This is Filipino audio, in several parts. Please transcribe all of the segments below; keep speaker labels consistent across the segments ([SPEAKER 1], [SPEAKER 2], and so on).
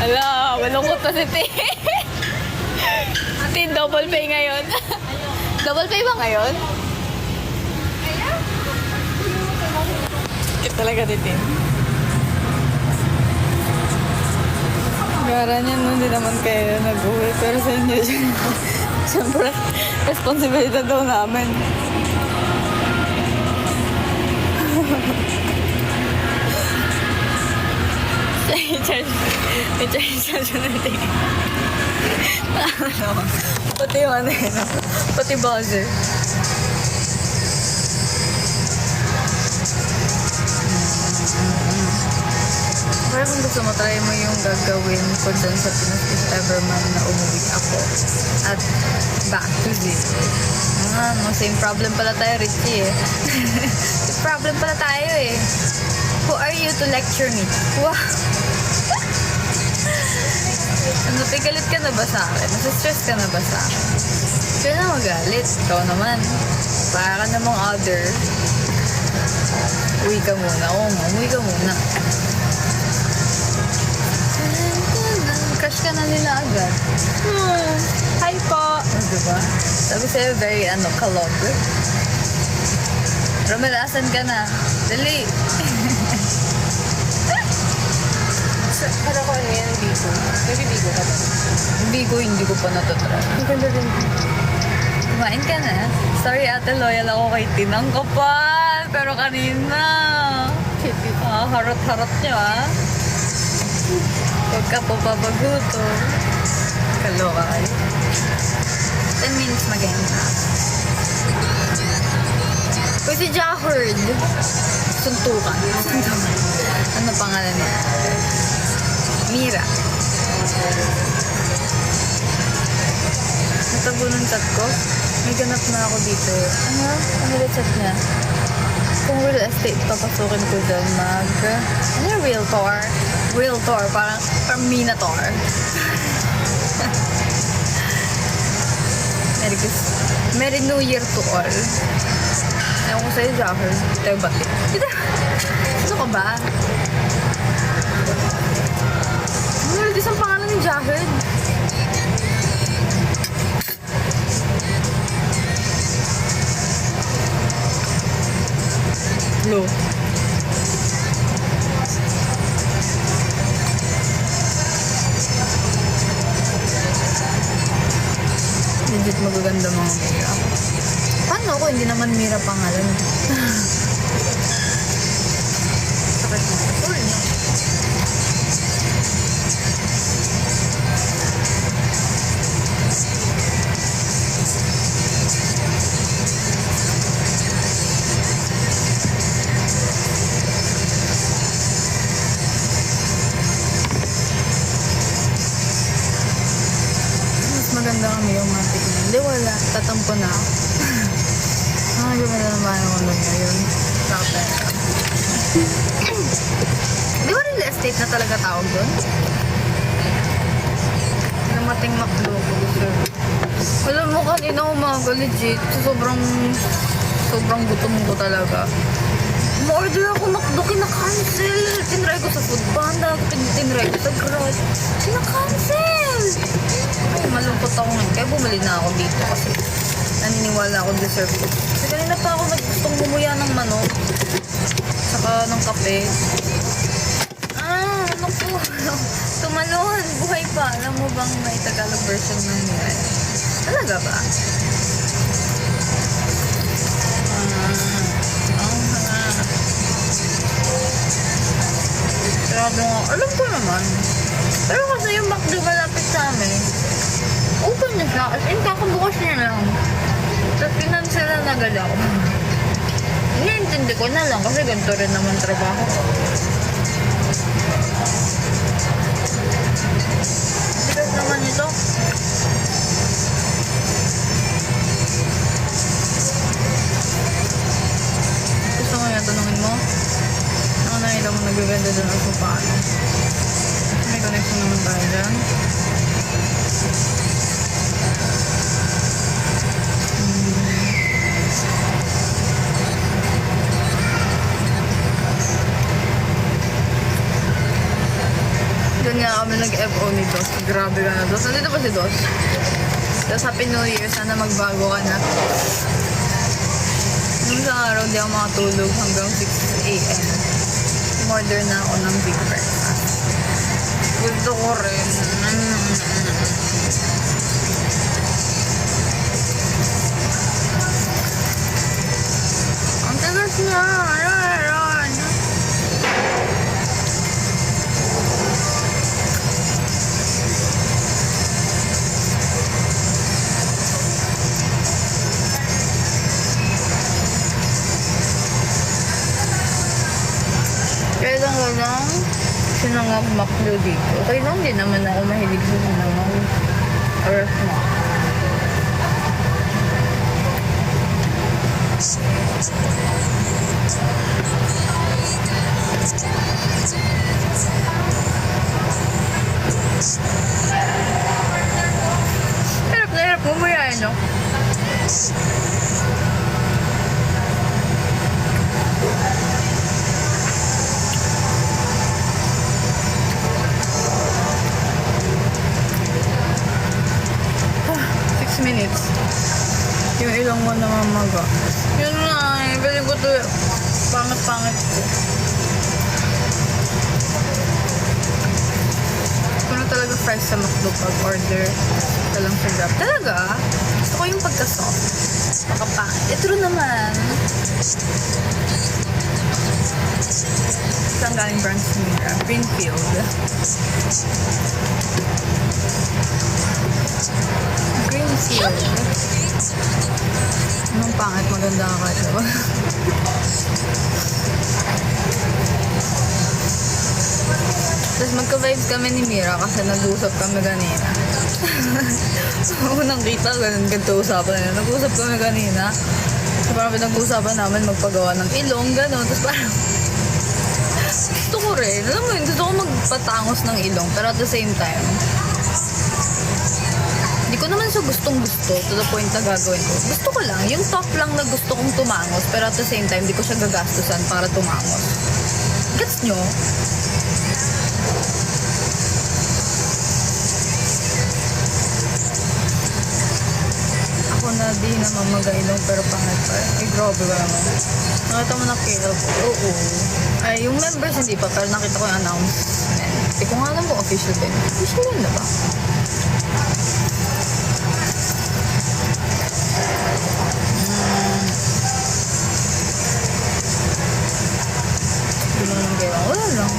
[SPEAKER 1] Ala, malungkot na si Tin. Tin, double pay ngayon. Double pay ba ngayon? Cute talaga ni Tin. Gara niya, no, hindi naman kayo nag-uwi. Pero sa inyo, siyempre, responsibilidad daw namin. I-charge na natin. Pati yung ano yun. Pati buzzer. Pero kung gusto mo, try mo yung gagawin ko dun sa Pinas if ever man na umuwi ako. At back to zero. Same problem pala tayo, Richie eh. Same problem pala tayo eh. Who are you to lecture me? Wow! Ano, galit ka na ba sa akin? Nasa-stress ka na ba sa akin? Kaya na magalit. Ikaw naman. Para ka namang other. Uwi ka muna. Oo nga, uwi ka muna. Crush ka na nila agad. Hi po! Diba? Sabi sa'yo, very kalog. Romel, asan ka na? Dali!
[SPEAKER 2] Para ko ano yan, Bigo. Maybe Bigo ka ba?
[SPEAKER 1] Bigo, hindi ko pa natatry.
[SPEAKER 2] Ang ganda din.
[SPEAKER 1] Kumain ka na. Sorry ate, loyal ako kay Tinang kapal. Pero kanina. Harot-harot niyo Huwag ka po papaguto. Kaloka kayo. 10 minutes maganda. Kung si Jahord. Suntukan. Ano pangalan niya? Mira. Natago ng chat ko. May ganap na ako dito. Ano yung chat niya? Kung real estate, papasukin ko dyan ano yung realtor? Realtor, parang Minotaur. Merry New Year to all. Ewan ko sa'yo, Jahor. Tayo bati. Ano ka ba? Ano isang pangalan ni Jahor? Hello. Legit magaganda mga Mira. Paano ako? Hindi naman Mira pangalan.
[SPEAKER 2] Sakit mo. Sorry na.
[SPEAKER 1] Maganda kami yung mga tignan. Hindi, wala. Tatampo na ako. Gumala naman ako nun ngayon. Sakta. Di ba real estate na talaga tawag doon? Namating makdo ko. Alam mo, kanina umaga, legit. Sobrang gutom ko talaga. Ma-order ako makdo, kina-cancel. Tinry ko sa food panda, tinry ko sa Grab. Kina-cancel! Ay, malungkot ako ngayon. Kaya bumili na ako dito kasi naniniwala ako deserve ko. Kasi kanina pa ako nagustong bumuya ng manok. Saka ng kape. Ano po? Tumalon. Buhay pa. Alam mo bang may Tagalog version ng yan? Talaga ba? Grabe nga. Alam ko naman. Pero kasi yung McDo malapit sa amin, open na siya. As in, kakabukas niya lang. Tapos pinansila na agad ako. Iniintindi ko na lang kasi ganito rin naman trabaho. Bigas naman ito. Gusto mo yung tanungin mo? Ako nakita mo nagbibenta doon ako paano. May connection naman tayo dyan. kami nag-FO ni Dos. Grabe ka na, Dos. Nandito ba si Dos? Tapos Happy New Year. Sana magbago ka na. Nung isang araw, di ako makatulog hanggang 6 a.m. Order na ako ng big breakfast. Gusto ko rin. Ang tagas niya. Kaya lang sinangap makdo dito. Okay lang din naman ako mahilig sa sinangap. Or smack. Hirap na hirap mumuyain, no? Minutes. Yung ilong mo namamaga. Yun na eh. Pwede ko to pangit-pangit ko. Kung talaga fries sa McDo pag order ka lang sa Grab. Talaga? Gusto ko yung pagka-soft. Makapangit. Ito naman. Saan galing branch nila? Greenfield. Greenfield. Anong pangit? Maganda ka diba? Tapos magka-vibes kami ni Mira kasi nag-usap kami kanina. Unang kita, ganito usapan na. Nag-usap kami kanina. So parang pinag-usapan namin magpagawa ng ilong, gano'n. Tapos parang gusto ko rin. Alam mo yun, gusto ko magpatangos ng ilong. Pero at the same time, hindi ko naman siya gustong-gusto to the point na gagawin ko. Gusto ko lang. Yung top lang na gusto kong tumangos. Pero at the same time, hindi ko siya gagastusan para tumangos. Gets nyo? Ako na di na mamagailong pero pangit pa. Ay, grabe ka naman. Nakita mo na kaya ko. Oo. Ay, yung members hindi pa. Pero nakita ko yung announcement. Hindi ko nga alam kung official din. Official din na ba? Wala lang.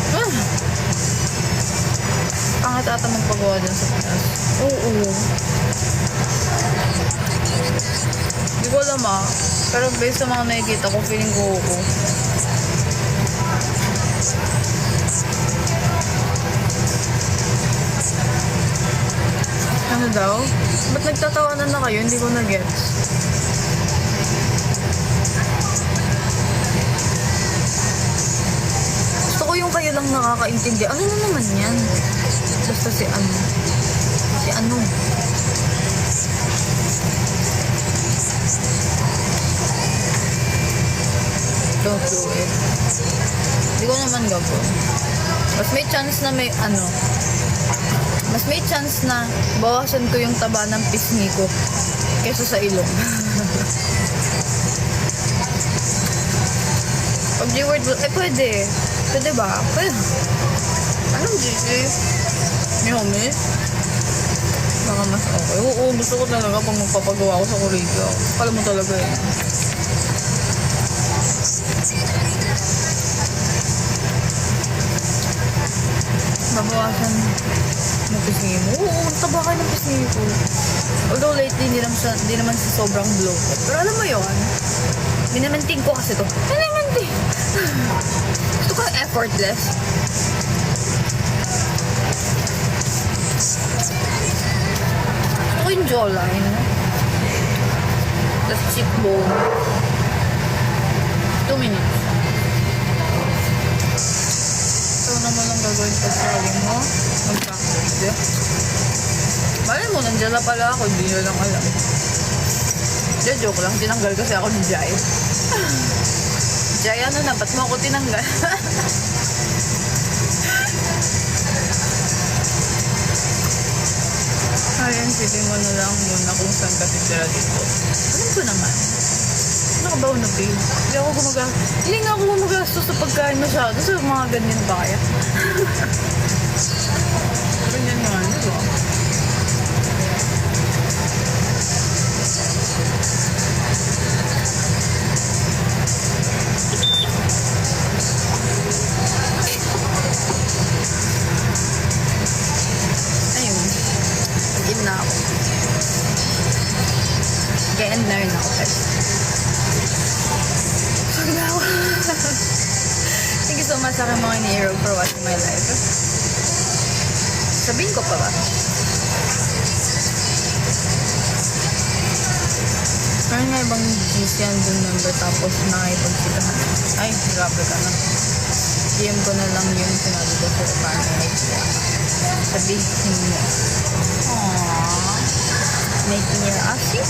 [SPEAKER 1] Pangit ata magpagawa dyan sa Pinas. Oo. Hindi ko alam pero based sa mga nakikita ko, feeling ko oo. Ano daw? Ba't nagtatawanan na kayo? Hindi ko na-gets. Yung kayo lang nakakaintindi. Ano na naman yan? Basta si ano. Si ano. Don't do it. Hindi ko naman gagawin. Mas may chance na may ano. Mas may chance na bawasan ko yung taba ng pisngi ko kesa sa ilong. Pag G-word, pwede. Pwede ba? Pwede. Anong GG? May homies? Baka mas okay. Oo, gusto ko talaga pag magpapagawa ako sa Korea. Kala mo talaga eh. Babawasan mo pisngi mo. Oo, taba ka ng pisngi ko. Although lately, hindi naman sa sobrang bloated. Pero alam mo yun, minamanting ko kasi to. Minamanting! Gusto ko effortless. Gusto ko yung jawline. Tapos cheekbone. 2 minutes. So naman lang gagawin pag selling mo. Mag-practice. Malay mo, nandiyan na pala ako. Hindi nyo lang alam. Joke lang. Tinanggal kasi ako ni Jai. Jai, ano na? Ba't mo ako tinanggal? Isipin mo na lang muna kung saan ka titira dito. Alam ko naman. Ano ka ba, Unopi? Hindi nga ako gumagastos sa pagkain masyado sa mga ganyan kaya. Ganyan nga, ano ba? Ayun. Nag-in na ako. Nag-end na rin ako kasi. Pag na ako. Thank you so much sa aking mga ni-hero for watching my life. Sabihin ko pa ba? Meron nga ibang GC yan dun member tapos nakaipagsitahan. Ay, grabe ka na. DM ko na lang yung sinabi ko sa parang may idea ka. Sabihin mo. Aww. Making your ashy.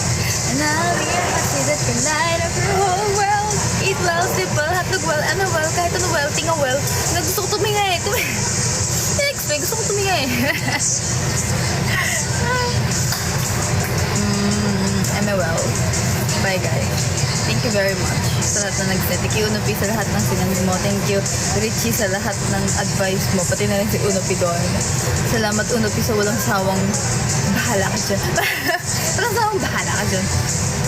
[SPEAKER 1] And I'll be your ashy that can light up your whole world. Eat well, sleep well, hotdog well, ano well, kahit ano well, tinga well. Gusto ko tuminga eh. Explain, gusto ko tuminga eh. ML. Bye guys. Thank you very much sa lahat na nag-send. Thank you Unopi sa lahat ng sinand mo. Thank you Richie sa lahat ng advice mo. Pati na rin si Unopi doon. Salamat Unopi sa walang sawang bahala ka dyan. Walang sawang bahala ka dyan.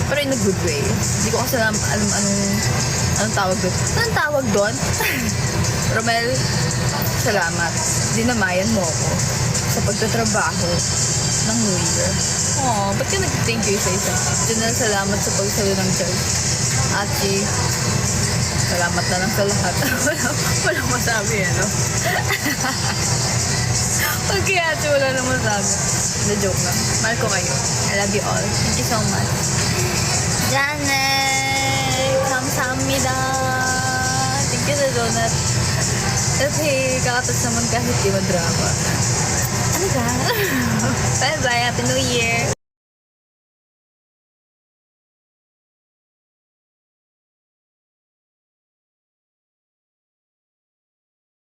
[SPEAKER 1] Pero in a good way. Hindi ko kasi alam anong tawag doon. Anong tawag doon? Romel, salamat. Dinamayan mo ako sa pagtatrabaho ng New Year. Ba't ka nag-thank you isa-isa? Diyan na salamat sa pagsalo ng church. Achi, salamat na lang sa lahat. Walang masabi, ano? Okay, Achi, wala nang masabi. The joke lang. Mahal ko kayo. I love you all. Thank you so much. Janet! Kamsahamnida! Thank you sa donut. Kasi kakatas naman kahit di madrama. Ano ka? Bye-bye. Happy New Year.